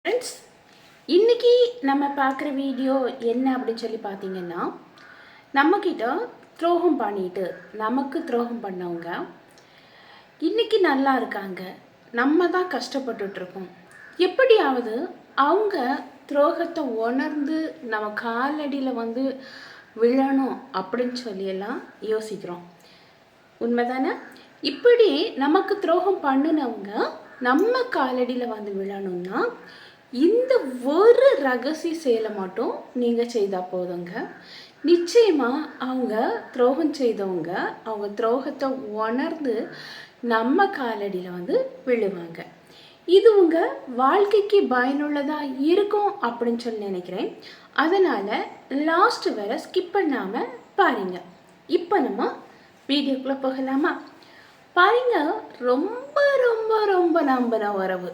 Friends, இன்றைக்கி நம்ம பார்க்குற வீடியோ என்ன அப்படின்னு சொல்லி பார்த்தீங்கன்னா, நம்மக்கிட்ட துரோகம் பண்ணிட்டு நமக்கு துரோகம் பண்ணவங்க இன்றைக்கி நல்லா இருக்காங்க, நம்ம தான் கஷ்டப்பட்டுட்ருக்கோம். எப்படியாவது அவங்க துரோகத்தை உணர்ந்து நம்ம காலடியில் விழணும் அப்படின்னு சொல்லியெல்லாம் யோசிக்கிறோம். உண்மைதானே? இப்படி நமக்கு துரோகம் பண்ணினவங்க நம்ம காலடியில் விழணும்னா இந்த ஒரு ரகசிய செயலை மட்டும் நீங்கள் செய்தால் போதுங்க. நிச்சயமாக அவங்க துரோகம் செய்தவங்க அவங்க துரோகத்தை உணர்ந்து நம்ம காலடியில் விழுவாங்க. இது உங்கள் வாழ்க்கைக்கு பயனுள்ளதாக இருக்கும் அப்படின்னு சொல்லி நினைக்கிறேன். அதனால் லாஸ்ட் வரை ஸ்கிப் பண்ணாமல் பாருங்கள். இப்போ நம்ம வீடியோக்குள்ளே போகலாமா? பாருங்க, ரொம்ப ரொம்ப ரொம்ப நம்பின உறவு,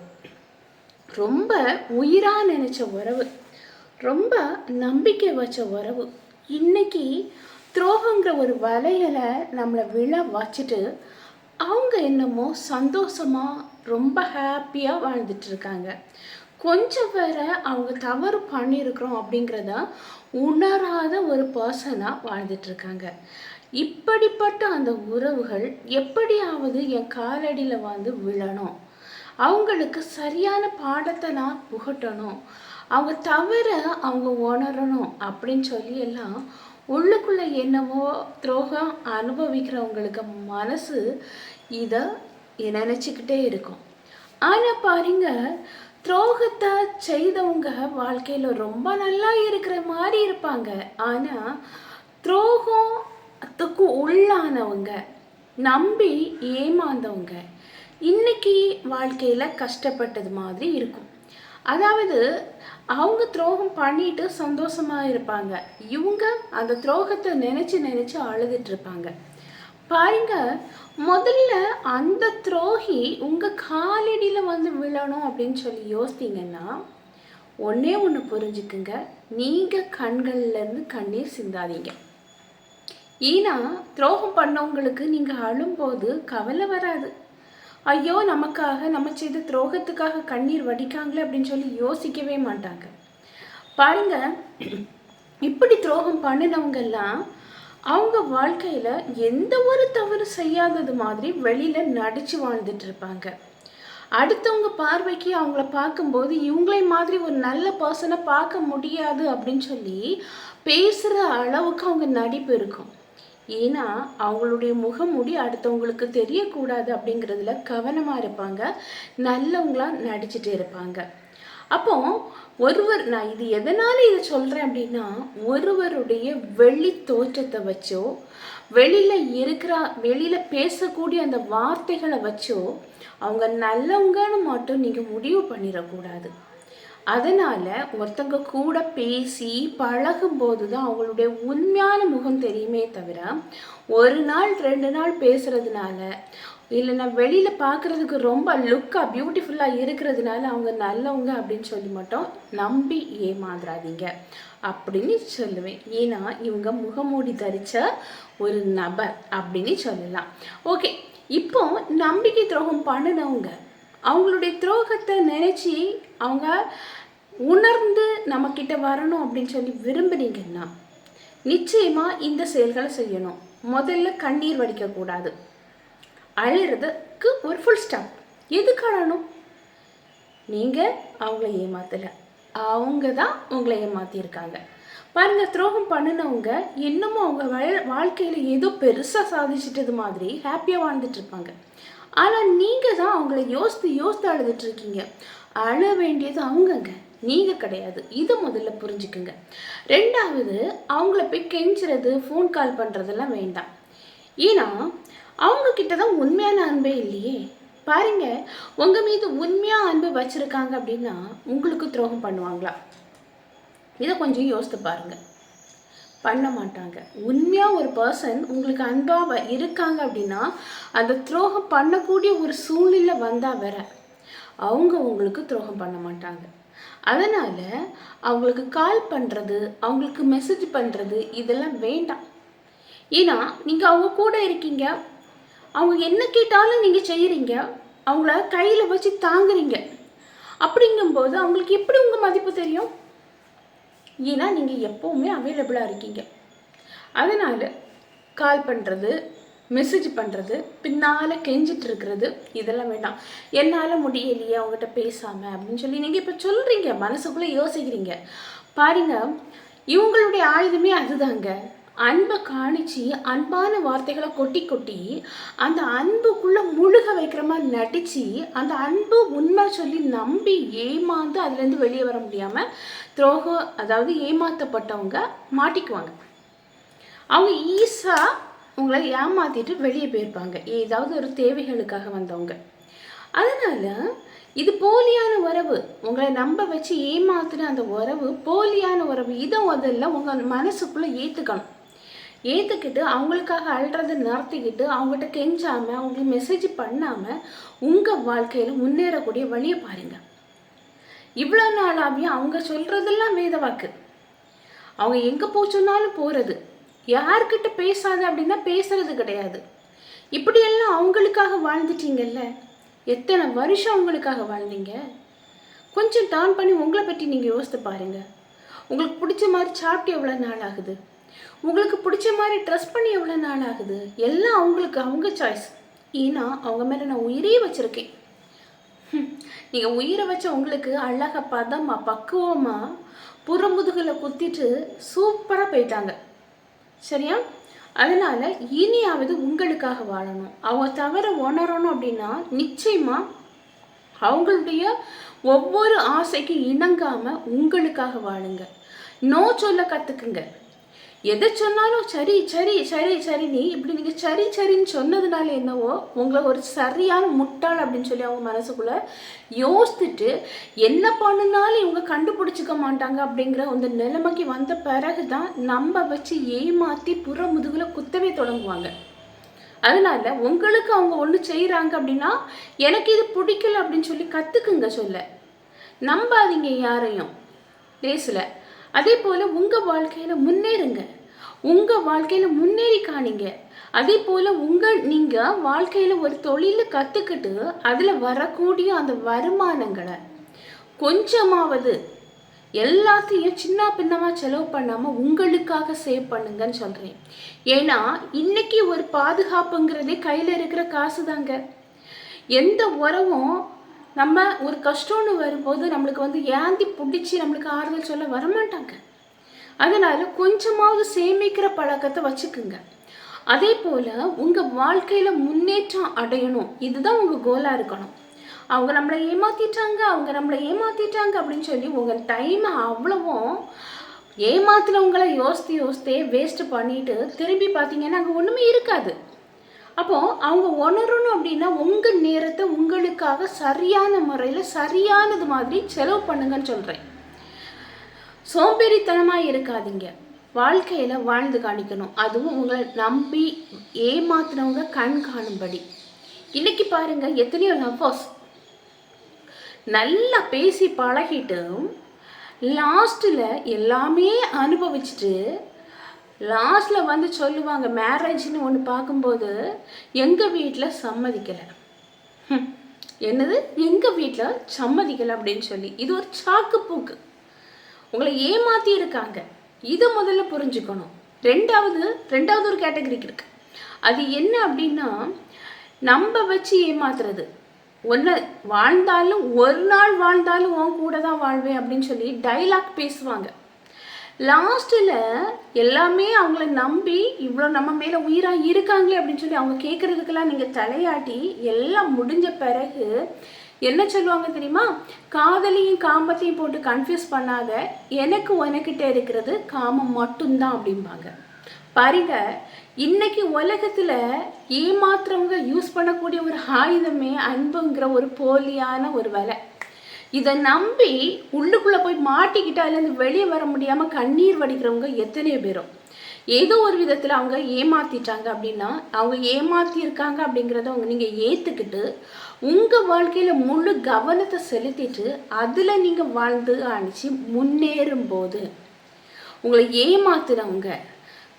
ரொம்ப உயிராக நினச்ச உறவு, ரொம்ப நம்பிக்கை வச்ச உறவு இன்னைக்கு துரோகங்கிற ஒரு வலைகளை நம்மளை விழ வச்சுட்டு அவங்க என்னமோ சந்தோஷமாக ரொம்ப ஹாப்பியாக வாழ்ந்துட்டுருக்காங்க. கொஞ்சம் வேற அவங்க தவறு பண்ணியிருக்கிறோம் அப்படிங்கிறத உணராத ஒரு பர்சனாக வாழ்ந்துட்டுருக்காங்க. இப்படிப்பட்ட அந்த உறவுகள் எப்படியாவது என் காலடியில் விழணும், அவங்களுக்கு சரியான பாடத்தை நான் புகட்டணும், அவங்க தவிர அவங்க உணரணும் அப்படின்னு சொல்லி எல்லாம் உள்ளுக்குள்ளே என்னவோ துரோகம் அனுபவிக்கிறவங்களுக்கு மனசு இதை நினச்சிக்கிட்டே இருக்கும். ஆனால் பாருங்க, துரோகத்தை செய்தவங்க வாழ்க்கையில் ரொம்ப நல்லா இருக்கிற மாதிரி இருப்பாங்க. ஆனால் துரோகத்துக்கு உள்ளானவங்க, நம்பி ஏமாந்தவங்க இன்னைக்கு வாழ்க்கையில் கஷ்டப்பட்டது மாதிரி இருக்கும். அதாவது அவங்க துரோகம் பண்ணிட்டு சந்தோஷமாக இருப்பாங்க, இவங்க அந்த துரோகத்தை நினச்சி நினச்சி அழுதுட்டு இருப்பாங்க. பாருங்க, முதல்ல அந்த துரோகி உங்கள் காலடியில் விழணும் அப்படின்னு சொல்லி யோசித்தீங்கன்னா ஒன்றே ஒன்று புரிஞ்சுக்குங்க, நீங்கள் கண்கள்லேருந்து கண்ணீர் சிந்தாதீங்க. ஏன்னா துரோகம் பண்ணவங்களுக்கு நீங்கள் அழும்போது கவலை வராது. ஐயோ, நமக்காக நம்ம செய்த துரோகத்துக்காக கண்ணீர் வடிக்காங்களே அப்படின்னு சொல்லி யோசிக்கவே மாட்டாங்க. பாருங்க, இப்படி துரோகம் பண்ணினவங்கெல்லாம் அவங்க வாழ்க்கையில் எந்த ஒரு தவறு செய்யாதது மாதிரி வெளியில் நடித்து வாழ்ந்துட்டு இருப்பாங்க. அடுத்தவங்க பார்வைக்கு அவங்கள பார்க்கும்போது இவங்களே மாதிரி ஒரு நல்ல பர்சனை பார்க்க முடியாது அப்படின்னு சொல்லி பேசுகிற அளவுக்கு அவங்க நடிப்பு இருக்கும். ஏன்னா அவங்களுடைய முகமூடி அடுத்தவங்களுக்கு தெரியக்கூடாது அப்படிங்கிறதுல கவனமாக இருப்பாங்க, நல்லவங்களாக நடிச்சுட்டு இருப்பாங்க. அப்போ நான் இது எதனால இதை சொல்கிறேன் அப்படின்னா, ஒருவருடைய வெளி தோற்றத்தை வச்சோ வெளியில் பேசக்கூடிய அந்த வார்த்தைகளை வச்சோ அவங்க நல்லவங்கன்னு மட்டும் நீங்கள் முடிவு பண்ணிடக்கூடாது. அதனால் ஒருத்தங்க கூட பேசி பழகும்போது தான் அவங்களுடைய உண்மையான முகம் தெரியுமே தவிர, ஒரு நாள் 2 நாள் பேசுகிறதுனால இல்லைன்னா வெளியில் பார்க்குறதுக்கு ரொம்ப லுக்காக பியூட்டிஃபுல்லாக இருக்கிறதுனால அவங்க நல்லவங்க அப்படின்னு சொல்லி மட்டும் நம்பி ஏமாந்துடாதீங்க அப்படின்னு சொல்லுவேன். ஏன்னா இவங்க முகமூடி தரித்த ஒரு நபர் அப்படின்னு சொல்லலாம். ஓகே, இப்போ நம்பிக்கை துரோகம் பண்ணினவங்க அவங்களுடைய துரோகத்தை நினச்சி அவங்க உணர்ந்து நம்மக்கிட்ட வரணும் அப்படின்னு சொல்லி விரும்புனீங்கன்னா நிச்சயமாக இந்த செயல்களை செய்யணும். முதல்ல கண்ணீர் வடிக்கக்கூடாது, அழுறதுக்கு ஒரு ஃபுல் ஸ்டாப். எதுக்கு அழணும்? நீங்கள் அவங்கள ஏமாத்தலை, அவங்க தான் உங்களை ஏமாற்றியிருக்காங்க. பாருங்கள், துரோகம் பண்ணினவங்க இன்னமும் அவங்க வாழ்க்கையில் ஏதோ பெருசாக சாதிச்சிட்டது மாதிரி ஹாப்பியாக வாழ்ந்துட்டுருப்பாங்க. ஆனால் நீங்கள் தான் அவங்கள யோசித்து அழுதுட்ருக்கீங்க. அழ வேண்டியது அவங்கங்க, நீங்கள் கிடையாது. இதை முதல்ல புரிஞ்சுக்குங்க. ரெண்டாவது, அவங்கள போய் கெஞ்சுறது, ஃபோன் கால் பண்ணுறதெல்லாம் வேண்டாம். ஏன்னா அவங்கக்கிட்ட தான் உண்மையான அன்பே இல்லையே. பாருங்க, உங்கள் மீது உண்மையாக அன்பு வச்சுருக்காங்க அப்படின்னா உங்களுக்கு துரோகம் பண்ணுவாங்களா? இதை கொஞ்சம் யோசித்து பாருங்கள். பண்ண மாட்டாங்க. உண்மையாக ஒரு பர்சன் உங்களுக்கு அன்பாக இருக்காங்க அப்படின்னா அந்த துரோகம் பண்ணக்கூடிய ஒரு சூழ்நிலை வந்தால் வேற அவங்க உங்களுக்கு துரோகம் பண்ண மாட்டாங்க. அதனால் அவங்களுக்கு கால் பண்ணுறது, அவங்களுக்கு மெசேஜ் பண்ணுறது இதெல்லாம் வேண்டாம். ஏன்னா நீங்கள் அவங்க கூட இருக்கீங்க, அவங்க என்ன கேட்டாலும் நீங்கள் செய்கிறீங்க, அவங்கள கையில் வச்சு தாங்குறீங்க. அப்படிங்கும்போது அவங்களுக்கு எப்படி உங்கள் மதிப்பு தெரியும்? ஏன்னா நீங்கள் எப்போவுமே அவைலபிளாக இருக்கீங்க. அதனால் கால் பண்ணுறது, மெசேஜ் பண்ணுறது, பின்னால் கெஞ்சிட்டு இருக்கிறது இதெல்லாம் வேண்டாம். என்னால் முடியலையே அவங்ககிட்ட பேசாமல் அப்படின்னு சொல்லி நீங்கள் இப்போ சொல்கிறீங்க, மனசுக்குள்ளே யோசிக்கிறீங்க. பாருங்க, இவங்களுடைய ஆயுதமே அதுதாங்க. அன்பை காணிச்சு அன்பான வார்த்தைகளை கொட்டி கொட்டி அந்த அன்புக்குள்ளே முழுக வைக்கிற மாதிரி நடித்து அந்த அன்பு உண்மை சொல்லி நம்பி ஏமாந்து அதுலேருந்து வெளியே வர முடியாமல் துரோகம், அதாவது ஏமாற்றப்பட்டவங்க மாட்டிக்குவாங்க. அவங்க ஈஸியாக உங்களை ஏமாற்றிட்டு வெளியே போயிருப்பாங்க, ஏதாவது ஒரு தேவைகளுக்காக வந்தவங்க. அதனால் இது போலியான உறவு, உங்களை நம்ப வச்சு ஏமாத்துன அந்த உறவு போலியான உறவு. இதை முதல்ல உங்கள் மனசுக்குள்ளே ஏற்றுக்கிட்டு அவங்களுக்காக அழுறதை நிறுத்திக்கிட்டு அவங்ககிட்ட கெஞ்சாமல் அவங்களுக்கு மெசேஜ் பண்ணாமல் உங்கள் வாழ்க்கையில் முன்னேறக்கூடிய வழியை பாருங்கள். இவ்வளோ நாளாவே அவங்க சொல்கிறதெல்லாம் வேத வாக்கு. அவங்க எங்கே போச்சோன்னாலும் போகிறது, யார்கிட்ட பேசாத அப்படின்னா பேசுறது கிடையாது. இப்படியெல்லாம் அவங்களுக்காக வாழ்ந்துட்டீங்கல்ல, எத்தனை வருஷம் அவங்களுக்காக வாழ்ந்தீங்க? கொஞ்சம் டர்ன் பண்ணி உங்களை பற்றி நீங்கள் யோசித்து பாருங்கள். உங்களுக்கு பிடிச்ச மாதிரி சாப்பிட்டு எவ்வளோ நாள் ஆகுது? உங்களுக்கு பிடிச்ச மாதிரி ட்ரெஸ் பண்ணி எவ்வளோ நாள் ஆகுது? எல்லாம் அவங்களுக்கு, அவங்க சாய்ஸ். ஏன்னா அவங்க மேலே நான் உயிரே வச்சுருக்கேன். நீங்கள் உயிரை வச்ச உங்களுக்கு அழகாக பதமாக பக்குவமாக புறமுதுகில் குத்திட்டு சூப்பராக போயிட்டாங்க, சரியா? அதனால் இனியாவது உங்களுக்காக வாழணும். அவங்க தவிர உணரணும் அப்படின்னா நிச்சயமாக அவங்களுடைய ஒவ்வொரு ஆசைக்கு இணங்காமல் உங்களுக்காக வாழுங்க. நோ சொல்ல கற்றுக்குங்க. எதை சொன்னாலும் சரி சரி சரி சரின்னு இப்படி நீங்கள் சரி சரின்னு சொன்னதுனால என்னவோ உங்களை ஒரு சரியான முட்டாள் அப்படின்னு சொல்லி அவங்க மனசுக்குள்ளே யோசித்துட்டு என்ன பண்ணினாலும் இவங்க கண்டுபிடிச்சிக்க மாட்டாங்க அப்படிங்கிற அந்த நிலைமைக்கு வந்த பிறகு தான் நம்ம வச்சு ஏமாற்றி புற முதுகில் குத்தவே தொடங்குவாங்க. அதனால் உங்களுக்கு அவங்க ஒன்று செய்கிறாங்க அப்படின்னா எனக்கு இது பிடிக்கல அப்படின்னு சொல்லி கற்றுக்குங்க. சொல்ல நம்பாதீங்க யாரையும் லேசில். அதே போல் உங்கள் வாழ்க்கையில் முன்னேறுங்க, உங்கள் வாழ்க்கையில் முன்னேறி காணிங்க. அதே போல் நீங்கள் வாழ்க்கையில் ஒரு தொழிலை கற்றுக்கிட்டு அதில் வரக்கூடிய அந்த வருமானங்களை கொஞ்சமாவது எல்லாத்தையும் சின்ன பின்னமாக செலவு பண்ணாமல் உங்களுக்காக சேவ் பண்ணுங்கன்னு சொல்கிறேன். ஏன்னா இன்றைக்கி ஒரு பாதுகாப்புங்கிறதே கையில் இருக்கிற காசு தாங்க. எந்த உறவும் நம்ம ஒரு கஷ்டம்னு வரும்போது நம்மளுக்கு ஏந்தி பிடிச்சி நம்மளுக்கு ஆறுதல் சொல்ல வரமாட்டாங்க. அதனால் கொஞ்சமாவது சேமிக்கிற பழக்கத்தை வச்சுக்குங்க. அதே போல் உங்கள் வாழ்க்கையில் முன்னேற்றம் அடையணும், இதுதான் உங்கள் கோலாக இருக்கணும். அவங்க நம்மளை ஏமாற்றிட்டாங்க அப்படின்னு சொல்லி உங்கள் டைமை அவ்வளவும் ஏமாத்துறவங்களை யோசித்தே வேஸ்ட்டு பண்ணிவிட்டு திரும்பி பார்த்தீங்கன்னா அங்கே ஒன்றுமே இருக்காது. அப்போது அவங்க உணரணும் அப்படின்னா உங்கள் நேரத்தை உங்களுக்காக சரியான முறையில் சரியானது மாதிரி செலவு பண்ணுங்கன்னு சொல்கிறேன். சோம்பேறித்தனமாக இருக்காதீங்க, வாழ்க்கையில் வாழ்ந்து காணிக்கணும். அதுவும் உங்களை நம்பி ஏமாத்துனவங்க கண் காணும்படி. இன்றைக்கி பாருங்கள், எத்தனையோ லவ்வர்ஸ் நல்லா பேசி பழகிட்டு லாஸ்ட்டில் எல்லாமே அனுபவிச்சுட்டு லாஸ்ட்டில் சொல்லுவாங்க மேரேஜ்னு ஒன்று பார்க்கும்போது எங்கள் வீட்டில் சம்மதிக்கலை. என்னது எங்கள் வீட்டில் சம்மதிக்கலை அப்படின்னு சொல்லி இது ஒரு சாக்கு பூக்கு. உங்களை ஏமாற்றி இருக்காங்க, இதை முதல்ல புரிஞ்சுக்கணும். ரெண்டாவது ஒரு கேட்டகரிக்கு இருக்குது. அது என்ன அப்படின்னா நம்ம வச்சு ஏமாத்துறது. ஒன்று ஒரு நாள் வாழ்ந்தாலும் உன் கூட தான் வாழ்வேன் அப்படின்னு சொல்லி டைலாக் பேசுவாங்க. லாஸ்ட்டில் எல்லாமே அவங்கள நம்பி இவ்வளோ நம்ம மேலே உயிராக இருக்காங்களே அப்படின்னு சொல்லி அவங்க கேட்குறதுக்கெல்லாம் நீங்கள் தலையாட்டி எல்லாம் முடிஞ்ச பிறகு என்ன சொல்லுவாங்க தெரியுமா? காதலையும் காமத்தையும் போட்டு கன்ஃபியூஸ் பண்ணாத, எனக்கு உனக்கிட்ட இருக்கிறது காமம் மட்டும்தான் அப்படிம்பாங்க. பாருங்க, இன்னைக்கு உலகத்தில் ஏமாத்துறவங்க யூஸ் பண்ணக்கூடிய ஒரு ஆயுதமே அன்புங்கிற ஒரு போலியான ஒரு வேலை. இதை நம்பி உள்ளுக்குள்ளே போய் மாட்டிக்கிட்டு அதுலேருந்து வெளியே வர முடியாமல் கண்ணீர் வடிக்கிறவங்க எத்தனையோ பேரும். ஏதோ ஒரு விதத்தில் அவங்க ஏமாற்றிட்டாங்க அப்படின்னா அவங்க ஏமாற்றியிருக்காங்க அப்படிங்கிறத நீங்கள் ஏற்றுக்கிட்டு உங்கள் வாழ்க்கையில் முழு கவனத்தை செலுத்திட்டு அதில் நீங்கள் வாழ்ந்து அணிச்சு முன்னேறும்போது உங்களை ஏமாத்துறவங்க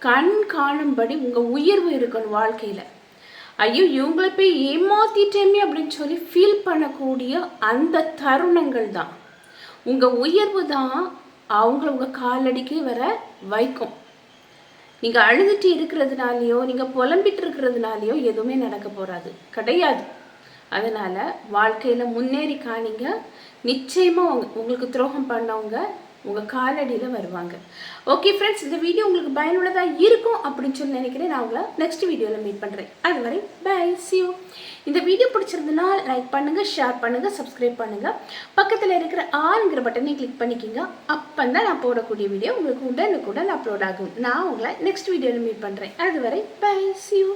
கண் காணும்படி உங்கள் உயர்வு இருக்கணும் வாழ்க்கையில். ஐயோ இவங்களை போய் ஏமாத்திட்டேமே அப்படின்னு சொல்லி ஃபீல் பண்ணக்கூடிய அந்த தருணங்கள் தான், உங்கள் உயர்வு தான் அவங்கள உங்கள் காலடிக்கு வர வைக்கும். நீங்கள் அழுதுட்டு இருக்கிறதுனாலையோ நீங்கள் புலம்பிட்டு இருக்கிறதுனாலையோ எதுவுமே நடக்க போகாது, கிடையாது. அதனால் வாழ்க்கையில் முன்னேறி காணிங்க. நிச்சயமாக உங்களுக்கு துரோகம் பண்ணவங்க உங்கள் காலடியில் வருவாங்க. ஓகே ஃப்ரெண்ட்ஸ், இந்த வீடியோ உங்களுக்கு பயனுள்ளதாக இருக்கும் அப்படின்னு சொல்லி நினைக்கிறேன். நான் உங்களை நெக்ஸ்ட் வீடியோவில் மீட் பண்ணுறேன். அதுவரை பை, see you. இந்த வீடியோ பிடிச்சிருந்ததுன்னா லைக் பண்ணுங்கள், ஷேர் பண்ணுங்கள், சப்ஸ்கிரைப் பண்ணுங்கள். பக்கத்தில் இருக்கிற ஆளுங்கிற பட்டனை கிளிக் பண்ணிக்கிங்க. அப்போ தான் நான் போடக்கூடிய வீடியோ உங்களுக்கு உடனுக்குடன் அப்லோட் ஆகும். நான் உங்களை நெக்ஸ்ட் வீடியோவில் மீட் பண்ணுறேன். அதுவரை பை, see you.